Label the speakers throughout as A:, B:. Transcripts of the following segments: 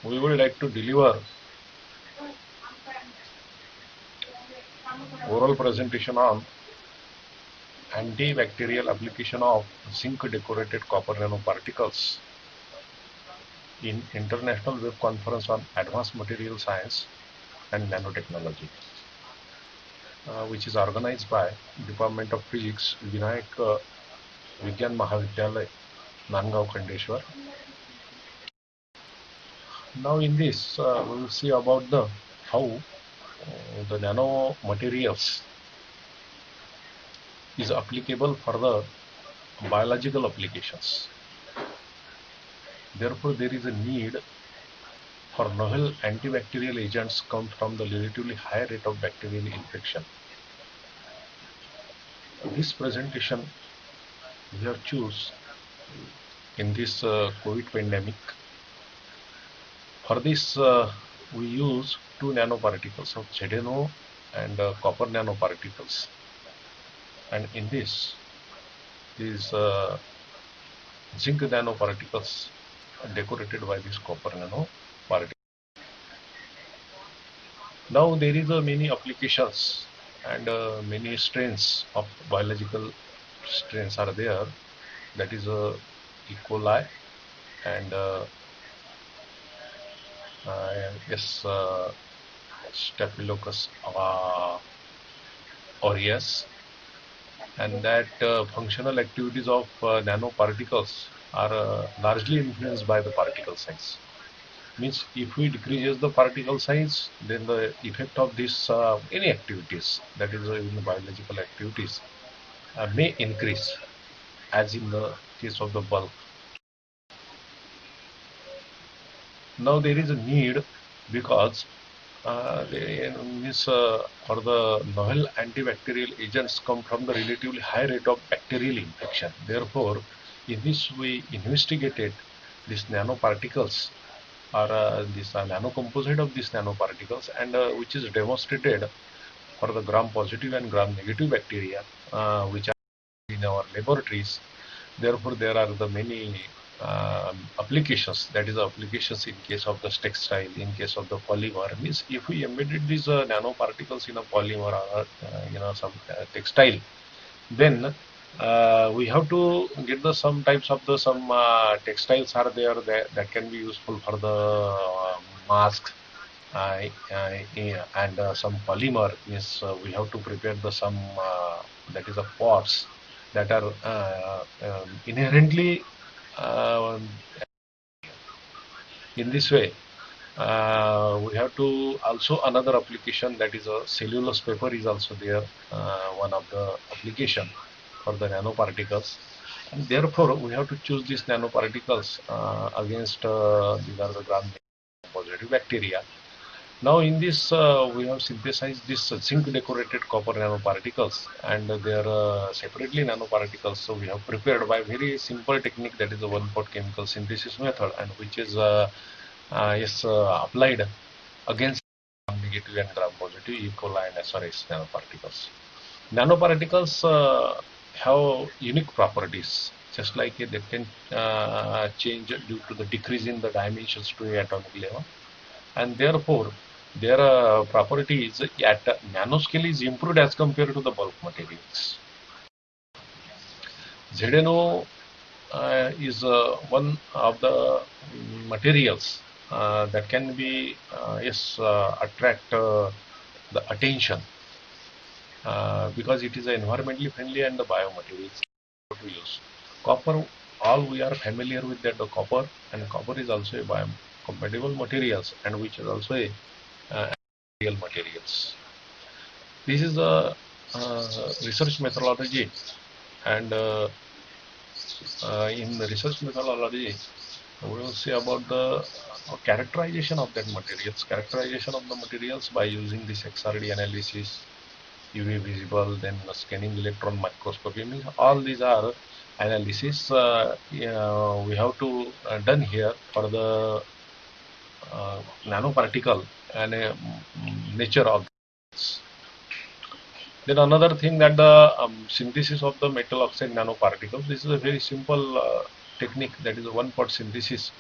A: we would like to deliver oral presentation on antibacterial application of zinc decorated copper nanoparticles in International Web Conference on Advanced Material Science and Nanotechnology, which is organized by Department of Physics, Vinayak Vigyan Mahavidyalay, Nangaon, Khandeshwar. Now in this, we will see about the how the nano materials is applicable for the biological applications. Therefore, there is a need for novel antibacterial agents come from the relatively high rate of bacterial infection. This presentation we have choose in this COVID pandemic. For this, we use two nanoparticles of ZNO and copper nanoparticles. And in this, these zinc nanoparticles are decorated by this copper nanoparticle. Now there is many applications and many strains of biological strains are there. That is E. coli and yes, Staphylococcus aureus, and that functional activities of nanoparticles are largely influenced by the particle size. Means if we decreases the particle size, then the effect of this any activities, that is in the biological activities, may increase, as in the case of the bulk. Now there is a need because for the novel antibacterial agents come from the relatively high rate of bacterial infection. Therefore, in this we investigated these nanoparticles or this nanocomposite of these nanoparticles, and which is demonstrated for the gram-positive and gram-negative bacteria, which are in our laboratories. Therefore, there are the many applications, that is applications in case of the textile, in case of the polymer. Means if we embedded these nanoparticles in a polymer or some textile, then we have to get the some types of the some textiles are there that can be useful for the mask, and some polymer. Means we have to prepare the some that is a pots that are inherently in this way. We have to also another application, that is a cellulose paper is also there, one of the application for the nanoparticles, and therefore we have to choose these nanoparticles against these are the gram-positive bacteria. Now in this we have synthesized this zinc decorated copper nanoparticles, and they are separately nanoparticles. So we have prepared by very simple technique, that is the one-pot chemical synthesis method, and which is applied against gram-negative and gram-positive E. coli and SRS nanoparticles. Nanoparticles have unique properties, just like they can change due to the decrease in the dimensions to the atomic level, and therefore their properties at nanoscale is improved as compared to the bulk materials. ZNO is one of the materials that can be attract the attention because it is environmentally friendly and the biomaterials to use. Copper, all we are familiar with that the copper, and copper is also a biocompatible materials, and which is also a real materials. This is a research methodology, and in the research methodology we will see about the characterization of that materials, characterization of the materials by using this XRD analysis, UV visible, then scanning electron microscopy. Means all these are analysis we have to done here for the nanoparticle and nature of this. Then another thing, that the synthesis of the metal oxide nanoparticles. This is a very simple technique, that is a one-pot synthesis,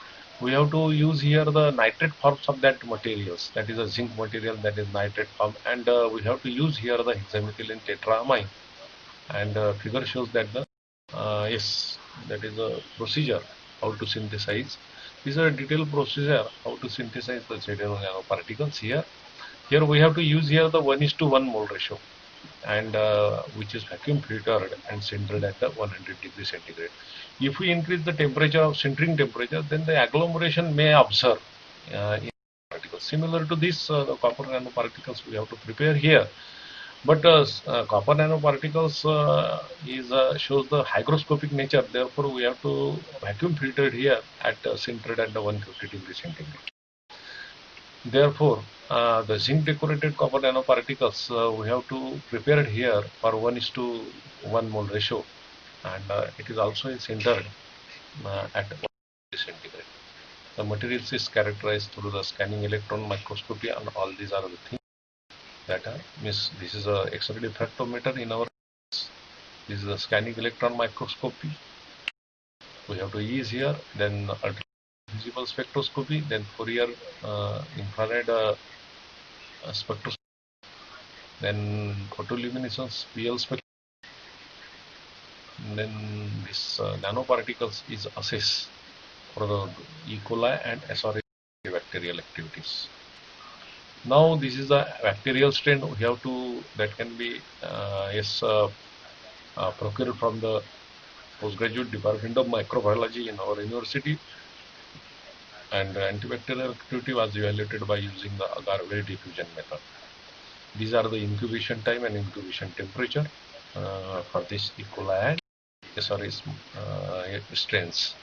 A: we have to use here the nitrate forms of that materials. That is a zinc material, that is nitrate form, and we have to use here the hexamethylene tetraamine. And figure shows that the yes, that is a procedure how to synthesize. This is a detailed procedure how to synthesize the ZNO nanoparticles here. Here we have to use here the 1:1 mole ratio, and which is vacuum filtered and sintered at the 100 degrees centigrade. If we increase the temperature of sintering temperature, then the agglomeration may observe in particles. Similar to this, the copper nanoparticles we have to prepare here. But copper nanoparticles is shows the hygroscopic nature. Therefore, we have to vacuum filtered here at sintered at the 150 degrees centigrade. Therefore, the zinc decorated copper nanoparticles we have to prepare it here for 1:1 mole ratio, and it is also sintered at 1 degree centigrade. The materials is characterized through the scanning electron microscopy, and all these are the things that are miss. This is a X-ray diffractometer in our. This is the scanning electron microscopy. We have to use here. Then visible spectroscopy. Then Fourier infrared spectroscopy. Then photoluminescence PL spectrum. Then this nanoparticles is assessed for the E. coli and SRA bacterial activities. Now this is a bacterial strain we have to that can be procured from the postgraduate department of microbiology in our university, and antibacterial activity was evaluated by using the agar-Wade diffusion method. These are the incubation time and incubation temperature for this E. coli and SRA strains.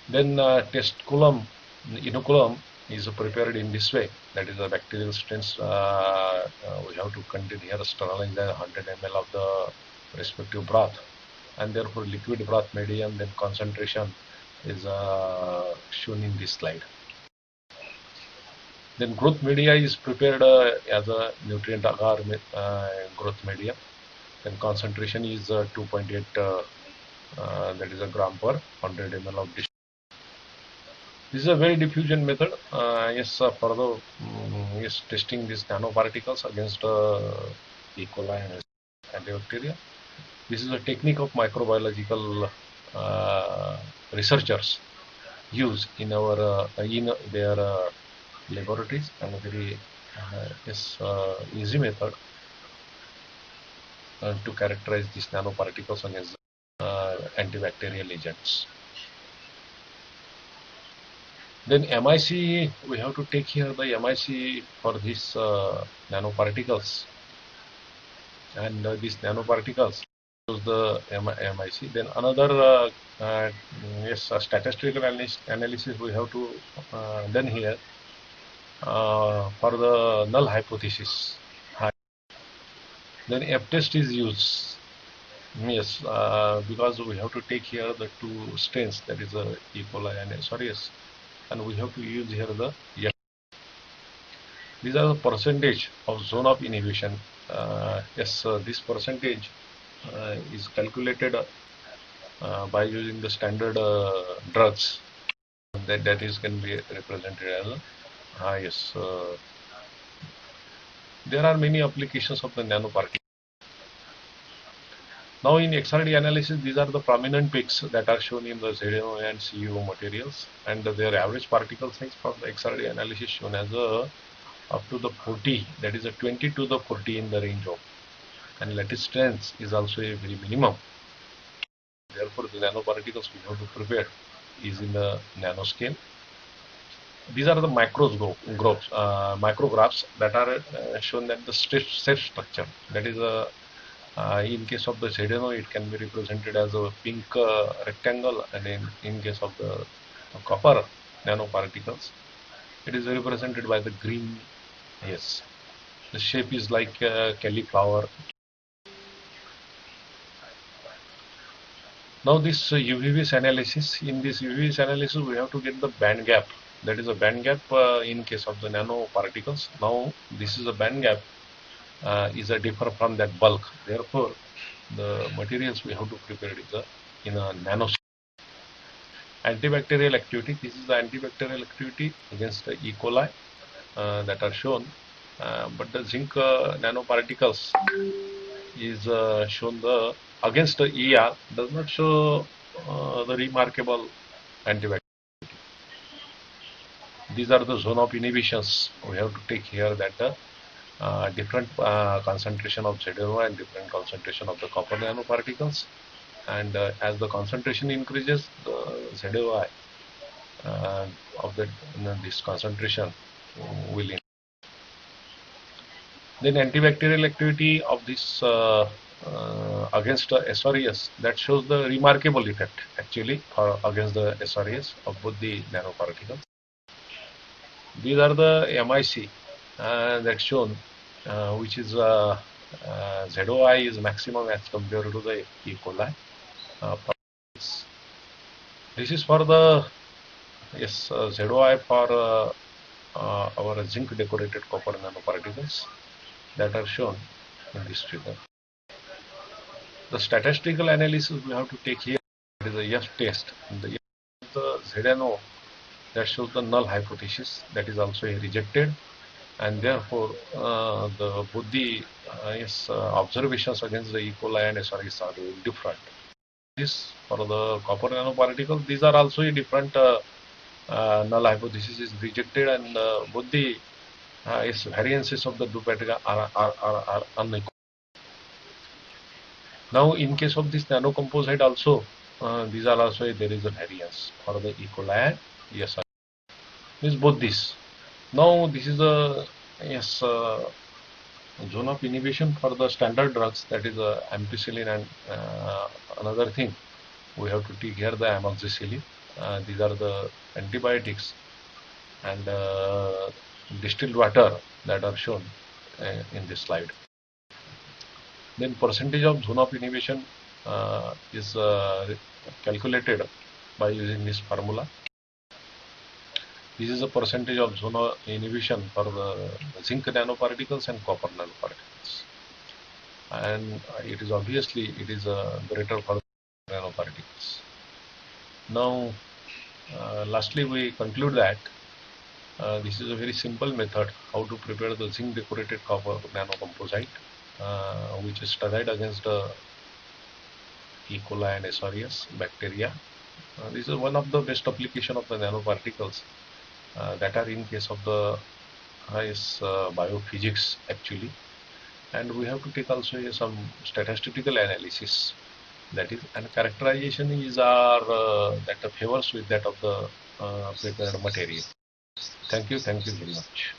A: Then test column, inoculum is prepared in this way. That is the bacterial strains. We have to contain here sterilize the 100 ml of the respective broth, and therefore liquid broth medium, then concentration is shown in this slide. Then growth media is prepared as a nutrient agar growth media. Then concentration is 2.8 that is a gram per 100 ml of dish. This is a very diffusion method. For the testing these nanoparticles against E. coli and antibacteria. This is a technique of microbiological researchers use in our in their laboratories, and a very easy method to characterize these nanoparticles against antibacterial agents. Then MIC, we have to take here the MIC for these nanoparticles, and these nanoparticles use the MIC. Then another statistical analysis we have to done here for the null hypothesis. Then F-test is used. Yes, because we have to take here the two strains, that is E. coli and SRS, and we have to use here the F. These are the percentage of zone of inhibition. This percentage is calculated by using the standard drugs. That is can be represented as there are many applications of the nanoparticle. Now in XRD analysis, these are the prominent peaks that are shown in the ZNO and CuO materials, and their average particle size from the XRD analysis shown as up to the 40, that is a 20 to the 40 in the range of, and lattice strength is also a very minimum. Therefore, the nanoparticles we have to prepare is in the nanoscale. These are the micrographs that are shown that the set structure, that is in case of the ZNO, it can be represented as a pink rectangle, and in case of the copper nanoparticles, it is represented by the green. Yes, the shape is like cauliflower. Now this UV-Vis analysis, in this UV-Vis analysis we have to get the band gap. That is a band gap in case of the nanoparticles. Now this is a band gap is a differ from that bulk. Therefore, the materials we have to prepare is in a nanoscale. antibacterial activity. This is the antibacterial activity against the E. coli that are shown, but the zinc nanoparticles is shown the against the ER does not show the remarkable antibacterial. These are the zone of inhibitions. We have to take here that the different concentration of ZNO and different concentration of the copper nanoparticles, and as the concentration increases, the ZOI of the this concentration will increase. Then antibacterial activity of this against the SRES, that shows the remarkable effect actually for against the SRES of both the nanoparticles. These are the MIC that's shown, which is ZOI is maximum as compared to the E. coli. This is for the ZOI for our zinc decorated copper nanoparticles that are shown in this figure. The statistical analysis we have to take here is a F test. The ZNO that shows the null hypothesis, that is also rejected, and therefore both the observations against the E. coli and SREs are different. This for the copper nanoparticles, these are also a different null hypothesis is rejected, and both the variances of the two pattern are unequal. Now, in case of this nanocomposite also, these are also there is a variance for the E. coli and ESR. Means both this. Now, this is a zone of inhibition for the standard drugs, that is ampicillin and another thing. We have to take here the amoxicillin. These are the antibiotics and distilled water that are shown in this slide. Then percentage of zone of inhibition is calculated by using this formula. This is a percentage of zone of inhibition for the zinc nanoparticles and copper nanoparticles, and it is obviously greater for nanoparticles. Now, lastly, we conclude that this is a very simple method how to prepare the zinc decorated copper nanocomposite, which is studied against the E. coli and SRES bacteria. This is one of the best application of the nanoparticles that are in case of the biophysics actually, and we have to take also some statistical analysis, that is, and characterization is that favors with that of the prepared material. Thank you very much.